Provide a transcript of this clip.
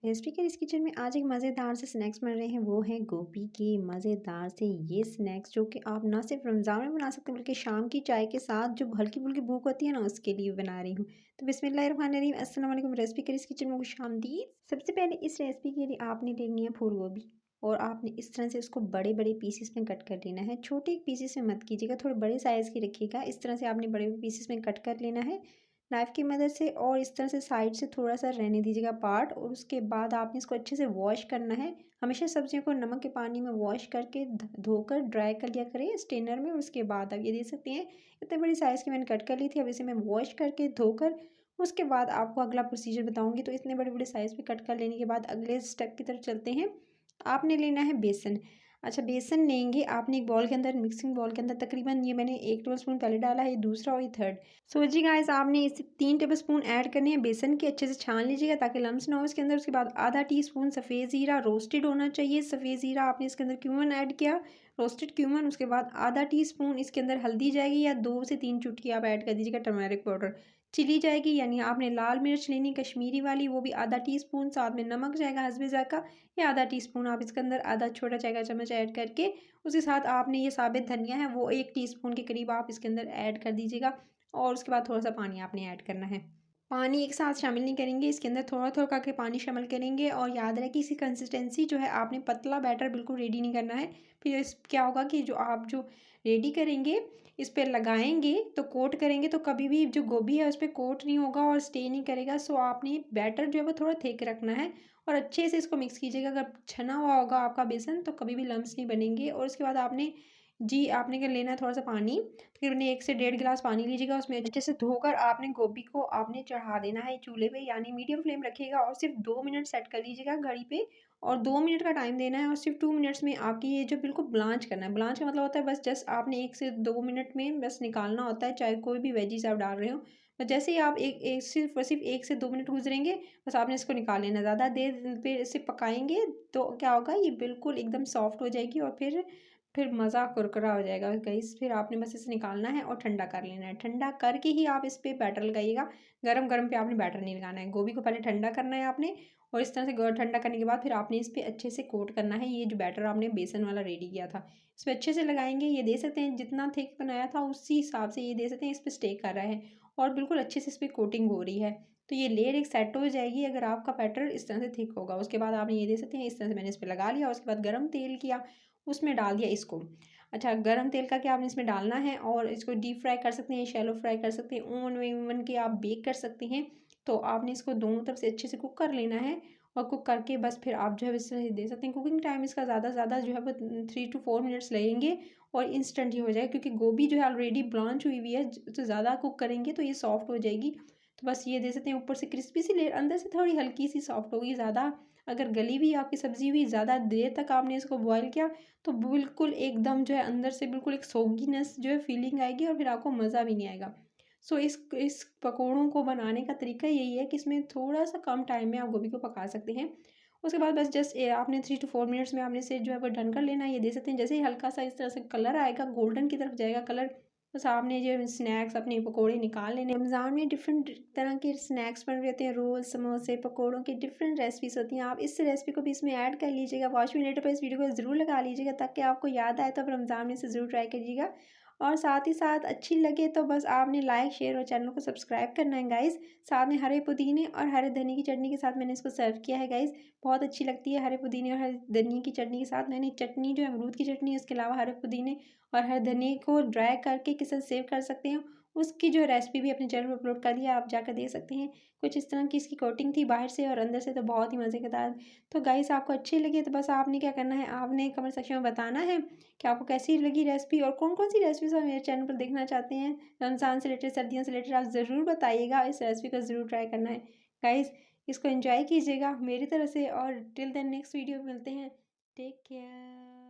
Speaker kitchen में आज एक मज़ेदार से स्नैक्स बन रहे हैं। वो है गोभी के मज़ेदार से ये स्नैक्स जो कि आप ना सिर्फ रमज़ान में बना सकते हैं बल्कि शाम की चाय के साथ जो हल्की फुल्की भूख होती है ना उसके लिए बना रही हूँ। तो बिस्मिल्लाहिर्रहमानिर्रहीम, अस्सलाम वालेकुम। रेसिपी किचन में खुशामदीद। सबसे पहले इस रेसिपी के लिए आपने लेनी है फूल गोभी और आपने इस तरह से उसको बड़े बड़े पीसेस में कट कर लेना है। छोटे पीसेस में मत कीजिएगा, थोड़े बड़े साइज़ की रखिएगा। इस तरह से आपने बड़े पीसेस में कट कर लेना है नाइफ़ की मदद से और इस तरह से साइड से थोड़ा-सा रहने दीजिएगा पार्ट और उसके बाद आपने इसको अच्छे से वॉश करना है। हमेशा सब्जियों को नमक के पानी में वॉश करके धोकर ड्राई कर लिया करें स्ट्रेनर में और उसके बाद आप ये देख सकते हैं इतने बड़ी साइज़ की मैंने कट कर ली थी। अब इसे मैं वॉश करके धोकर उसके बाद आपको अगला प्रोसीजर बताऊँगी। तो इतने बड़े-बड़े साइज़ में कट कर लेने के बाद अगले स्टेप की तरफ चलते हैं। आपने लेना है बेसन। अच्छा, बेसन लेंगे आपने एक बॉल के अंदर, मिक्सिंग बॉल के अंदर तकरीबन ये मैंने 1 टेबलस्पून पहले डाला है, ये दूसरा और ये थर्ड। सो जी गाइस, आपने इसे 3 टेबलस्पून ऐड करने हैं बेसन के। अच्छे से छान लीजिएगा ताकि लम्स ना हो इसके अंदर। उसके बाद आधा टीस्पून सफ़ेद ज़ीरा रोस्टेड होना चाहिए। सफ़ेद ज़ीरा आपने इसके अंदर क्यूमन ऐड किया, रोस्टेड क्यूमन। उसके बाद आधा टीस्पून इसके अंदर हल्दी जाएगी या 2 से 3 चुटकी आप ऐड कर दीजिएगा टर्मरिक पाउडर। चिली जाएगी यानी आपने लाल मिर्च लेनी कश्मीरी वाली, वो भी आधा टीस्पून। साथ में नमक जाएगा हस्बे ज़ायक़ा, या आधा टीस्पून। आप इसके अंदर आधा छोटा चाय का चम्मच ऐड करके उसके साथ आपने ये साबित धनिया है वो 1 टीस्पून के करीब आप इसके अंदर ऐड कर दीजिएगा और उसके बाद थोड़ा-सा पानी आपने ऐड करना है। पानी एक साथ शामिल नहीं करेंगे, इसके अंदर थोड़ा-थोड़ा करके पानी शामिल करेंगे और याद रहे कि इसकी कंसिस्टेंसी जो है आपने पतला बैटर बिल्कुल रेडी नहीं करना है। फिर इस क्या होगा कि जो रेडी करेंगे, इस पे लगाएँगे तो कोट करेंगे तो कभी भी जो गोभी है उस पे कोट नहीं होगा और स्टे नहीं करेगा। सो आपने बैटर जो है वो थोड़ा थिक रखना है और अच्छे से इसको मिक्स कीजिएगा। अगर छना हुआ होगा आपका बेसन तो कभी भी लम्स नहीं बनेंगे। और उसके बाद आपने क्या लेना है, थोड़ा-सा पानी, तकरीबन 1 से डेढ़ गिलास पानी लीजिएगा। उसमें अच्छे से धोकर आपने गोभी को आपने चढ़ा देना है चूल्हे पे, यानी मीडियम फ्लेम रखिएगा और सिर्फ 2 मिनट सेट कर लीजिएगा घड़ी पे और 2 मिनट का टाइम देना है और सिर्फ 2 मिनट्स में आपकी ये जो बिल्कुल ब्लांच करना है। ब्लांच का मतलब होता है बस जस्ट आपने 1 से 2 मिनट में बस निकालना होता है, चाहे कोई भी वेजीज़ आप डाल रहे हो। तो जैसे ही आप एक एक सिर्फ 1 से 2 मिनट गुज़रेंगे, बस आपने इसको निकाल लेना। ज़्यादा देर पे इसे पकाएँगे तो क्या होगा, ये बिल्कुल एकदम सॉफ्ट हो जाएगी और फिर मज़ा कुरकुरा हो जाएगा गाइस। फिर आपने बस इसे निकालना है और ठंडा कर लेना है। ठंडा करके ही आप इस पे बैटर लगाइएगा। गरम-गरम पे आपने बैटर नहीं लगाना है। गोभी को पहले ठंडा करना है आपने और इस तरह से ठंडा करने के बाद फिर आपने इस पे अच्छे से कोट करना है। ये जो बैटर आपने बेसन वाला रेडी किया था, इस पे अच्छे से लगाएँगे। ये दे सकते हैं जितना थिक बनाया था उसी हिसाब से ये दे सकते हैं, इस पे स्टे कर रहा है और बिल्कुल अच्छे से इस पे कोटिंग हो रही है। तो ये लेयर एक सेट हो जाएगी अगर आपका बैटर इस तरह से थिक होगा। उसके बाद आपने ये दे सकते हैं, इस तरह से मैंने इस पे लगा लिया और उसके बाद गरम तेल किया, उसमें डाल दिया इसको। अच्छा, गरम तेल का क्या आपने इसमें डालना है और इसको डीप फ्राई कर सकते हैं, शैलो फ्राई कर सकते हैं, ओवन में इवन के आप बेक कर सकते हैं। तो आपने इसको दोनों तरफ से अच्छे से कुक कर लेना है और कुक करके बस फिर आप जो है इस तरह से दे सकते हैं। कुकिंग टाइम इसका ज़्यादा से ज़्यादा जो है वो 3 टू 4 मिनट्स लगेंगे और इंस्टेंट ही हो जाएगा क्योंकि गोभी जो है ऑलरेडी ब्लांच हुई हुई है। तो ज़्यादा कुक करेंगे तो ये सॉफ्ट हो जाएगी। तो बस ये दे सकते हैं, ऊपर से क्रिस्पी सी लेयर, अंदर से थोड़ी हल्की सी सॉफ्ट होगी। ज़्यादा अगर गली हुई आपकी सब्ज़ी हुई, ज़्यादा देर तक आपने इसको बॉयल किया तो बिल्कुल एकदम जो है अंदर से बिल्कुल एक सोगीनेस जो है फीलिंग आएगी और फिर आपको मज़ा भी नहीं आएगा। सो इस पकौड़ों को बनाने का तरीका यही है कि इसमें थोड़ा-सा कम टाइम में आप गोभी को पका सकते हैं। उसके बाद बस जस्ट आपने 3 टू 4 मिनट्स में आपने इसे जो है वो डन कर लेना है। ये दे सकते हैं जैसे ही हल्का-सा इस तरह से कलर आएगा, गोल्डन की तरफ जाएगा कलर, बस आपने जो स्नैक्स अपने पकौड़े निकाल लेने। रमज़ान में डिफरेंट तरह के स्नैक्स बन रहे होते हैं, रोल, समोसे, पकौड़ों की डिफरेंट रेसिपीज़ होती हैं। आप इस रेसिपी को भी इसमें ऐड कर लीजिएगा। वॉच मी लेटर पे इस वीडियो को ज़रूर लगा लीजिएगा ताकि आपको याद आए तो आप रमज़ान में इसे ज़रूर ट्राई करिएगा। और साथ ही साथ अच्छी लगे तो बस आपने लाइक, शेयर और चैनल को सब्सक्राइब करना है गाइज़। साथ में हरे पुदीने और हरे धनिये की चटनी के साथ मैंने इसको सर्व किया है गाइज़। बहुत अच्छी लगती है हरे पुदीने और हरे धनिये की चटनी के साथ। मैंने चटनी जो है अमरूद की चटनी, उसके अलावा हरे पुदीने और हरे धनिये को ड्राई करके किसी से सेव कर सकते हैं। उसकी जो रेसिपी भी अपने चैनल पर अपलोड कर दिया, आप जाकर देख सकते हैं। कुछ इस तरह की इसकी कोटिंग थी बाहर से और अंदर से तो बहुत ही मज़ेदार। तो गाइस, आपको अच्छी लगी तो बस आपने क्या करना है, आपने कमेंट सेक्शन में बताना है कि आपको कैसी लगी रेसिपी और कौन-कौन सी रेसिपीज़ आप मेरे चैनल पर देखना चाहते हैं। रमज़ान से रिलेटेड, सर्दियों से रिलेटेड आप ज़रूर बताइएगा। इस रेसिपी को ज़रूर ट्राई करना है। गाइस, इसको एन्जॉय कीजिएगा मेरी तरफ से और टिल देन नेक्स्ट वीडियो में मिलते हैं। Take care.